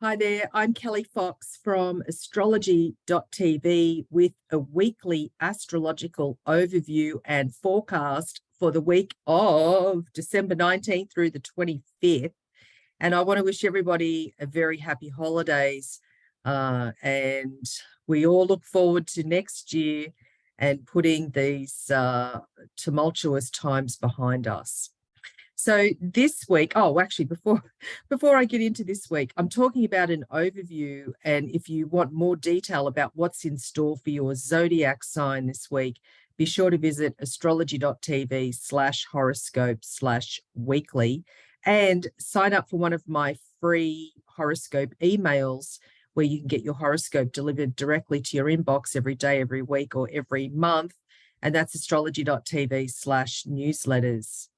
Hi there, I'm Kelli Fox from astrology.tv with a weekly astrological overview and forecast for the week of December 19th through the 25th. And I want to wish everybody a very happy holidays. And we all look forward to next year and putting these tumultuous times behind us. So this week, actually, before I get into this week, I'm talking about an overview. And if you want more detail about what's in store for your zodiac sign this week, be sure to visit astrology.tv/horoscope/weekly and sign up for one of my free horoscope emails where you can get your horoscope delivered directly to your inbox every day, every week, or every month. And that's astrology.tv/newsletters.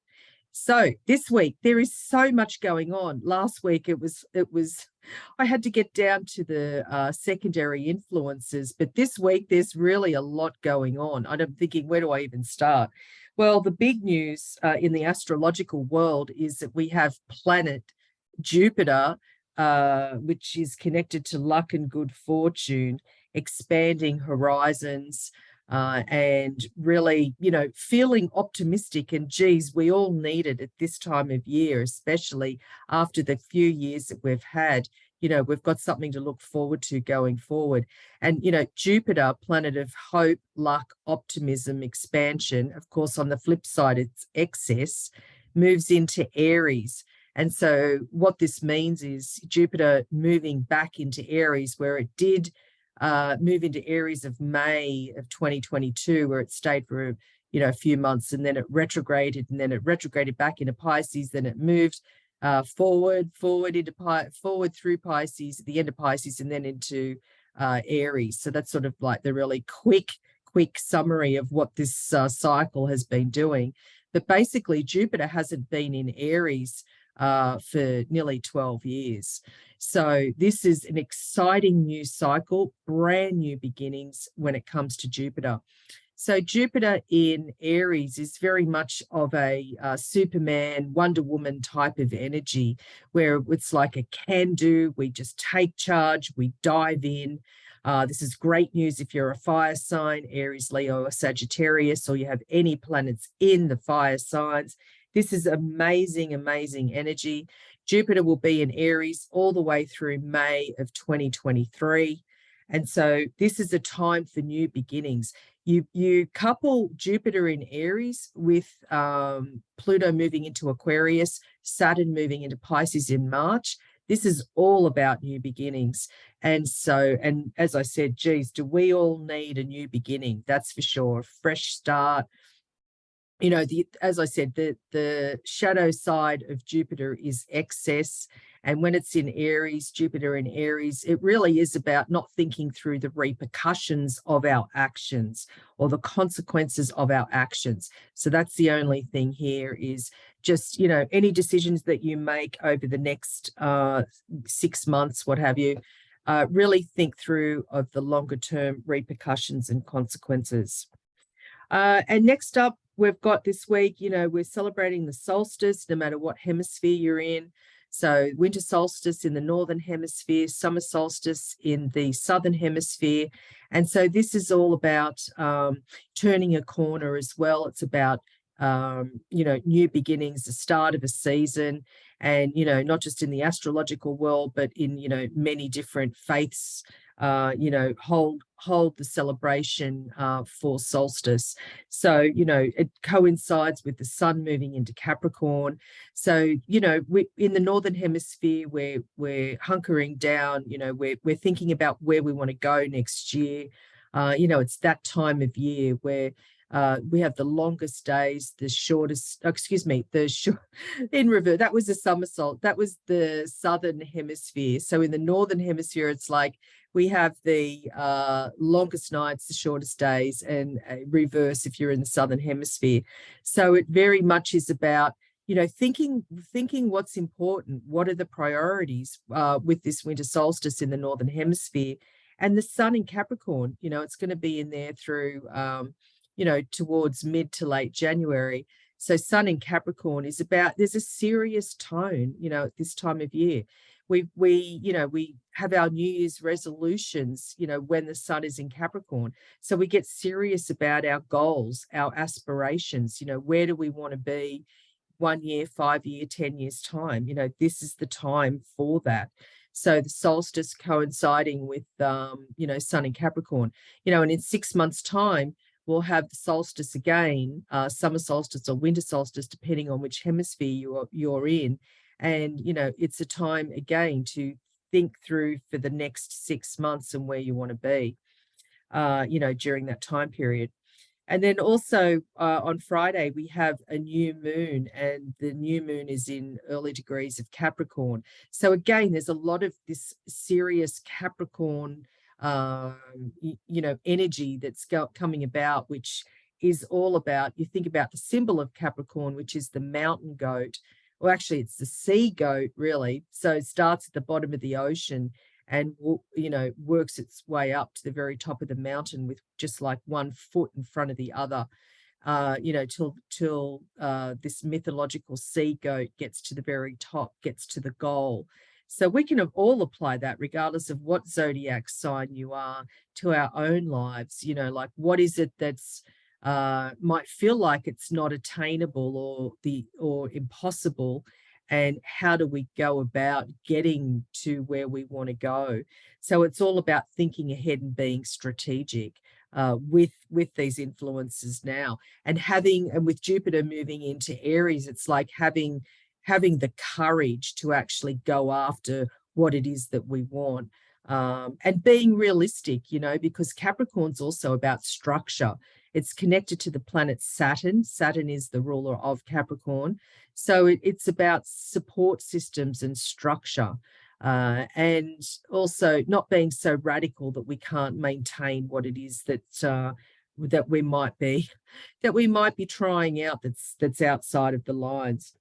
So this week there is so much going on. Last week it was I had to get down to the secondary influences, but this week there's really a lot going on. I'm thinking, where do I even start? Well, the big news in the astrological world is that we have planet Jupiter, which is connected to luck and good fortune, expanding horizons. And really, feeling optimistic. And geez, we all need it at this time of year, especially after the few years that we've had. We've got something to look forward to going forward. And, Jupiter, planet of hope, luck, optimism, expansion. Of course, on the flip side, it's excess, moves into Aries. And so what this means is Jupiter moving back into Aries, where it did move into Aries of May of 2022, where it stayed for a few months, and then it retrograded, and then it retrograded back into Pisces. Then it moved forward through Pisces, the end of Pisces, and then into Aries. So that's sort of like the really quick summary of what this cycle has been doing. But basically, Jupiter hasn't been in Aries for nearly 12 years. So this is an exciting new cycle, brand new beginnings when it comes to Jupiter. So Jupiter in Aries is very much of a Superman, Wonder Woman type of energy, where it's like a can-do. We just take charge, we dive in. This is great news if you're a fire sign, Aries, Leo, or Sagittarius, or you have any planets in the fire signs. This is amazing, amazing energy. Jupiter will be in Aries all the way through May of 2023. And so this is a time for new beginnings. You couple Jupiter in Aries with Pluto moving into Aquarius, Saturn moving into Pisces in March. This is all about new beginnings. And so, and as I said, geez, do we all need a new beginning? That's for sure. A fresh start. As I said, the shadow side of Jupiter is excess. And when it's in Aries, Jupiter in Aries, it really is about not thinking through the repercussions of our actions or the consequences of our actions. So that's the only thing here is just, any decisions that you make over the next 6 months, what have you, really think through of the longer term repercussions and consequences. And next up, we've got this week, we're celebrating the solstice, no matter what hemisphere you're in. So winter solstice in the northern hemisphere, summer solstice in the southern hemisphere. And so this is all about turning a corner as well. It's about, new beginnings, the start of a season. And, not just in the astrological world, but in, many different faiths, hold the celebration for solstice. So, it coincides with the sun moving into Capricorn. So, we, in the northern hemisphere, we're hunkering down, we're thinking about where we want to go next year. It's that time of year where we have the longest days, the shortest, in reverse, that was the somersault. That was the southern hemisphere. So in the northern hemisphere, it's like we have the longest nights, the shortest days, and reverse if you're in the southern hemisphere. So it very much is about, thinking what's important, what are the priorities with this winter solstice in the northern hemisphere. And the sun in Capricorn, it's going to be in there through towards mid to late January. So Sun in Capricorn is about, there's a serious tone, you know, at this time of year. We have our New Year's resolutions, you know, when the Sun is in Capricorn. So we get serious about our goals, our aspirations, you know, where do we want to be 1 year, 5 year, 10 years time? You know, this is the time for that. So the solstice coinciding with, you know, Sun in Capricorn, you know, and in 6 months' time, we'll have the solstice again, summer solstice or winter solstice, depending on which hemisphere you're in. And, you know, it's a time again to think through for the next 6 months and where you want to be, you know, during that time period. And then also on Friday, we have a new moon, and the new moon is in early degrees of Capricorn. So again, there's a lot of this serious Capricorn, you know, energy that's coming about, which is all about, you think about the symbol of Capricorn, which is the mountain goat. Well, actually, it's the sea goat, really. So it starts at the bottom of the ocean and, you know, works its way up to the very top of the mountain with just like 1 foot in front of the other, you know, till this mythological sea goat gets to the very top, gets to the goal. So we can all apply that regardless of what zodiac sign you are to our own lives. You know, like, what is it that's might feel like it's not attainable or impossible, and how do we go about getting to where we want to go? So it's all about thinking ahead and being strategic with these influences now, and with Jupiter moving into Aries, it's like having the courage to actually go after what it is that we want, and being realistic, you know, because Capricorn's also about structure. It's connected to the planet Saturn. Saturn is the ruler of Capricorn. So it's about support systems and structure, and also not being so radical that we can't maintain what it is that we might be trying out that's outside of the lines.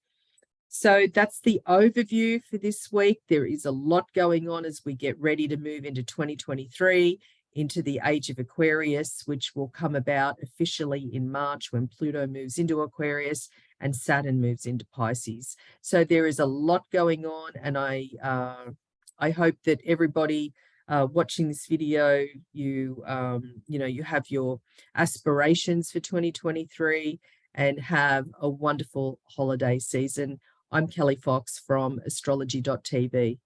So that's the overview for this week. There is a lot going on as we get ready to move into 2023, into the age of Aquarius, which will come about officially in March when Pluto moves into Aquarius and Saturn moves into Pisces. So there is a lot going on, and I hope that everybody watching this video, you know, you have your aspirations for 2023 and have a wonderful holiday season. I'm Kelli Fox from astrology.tv.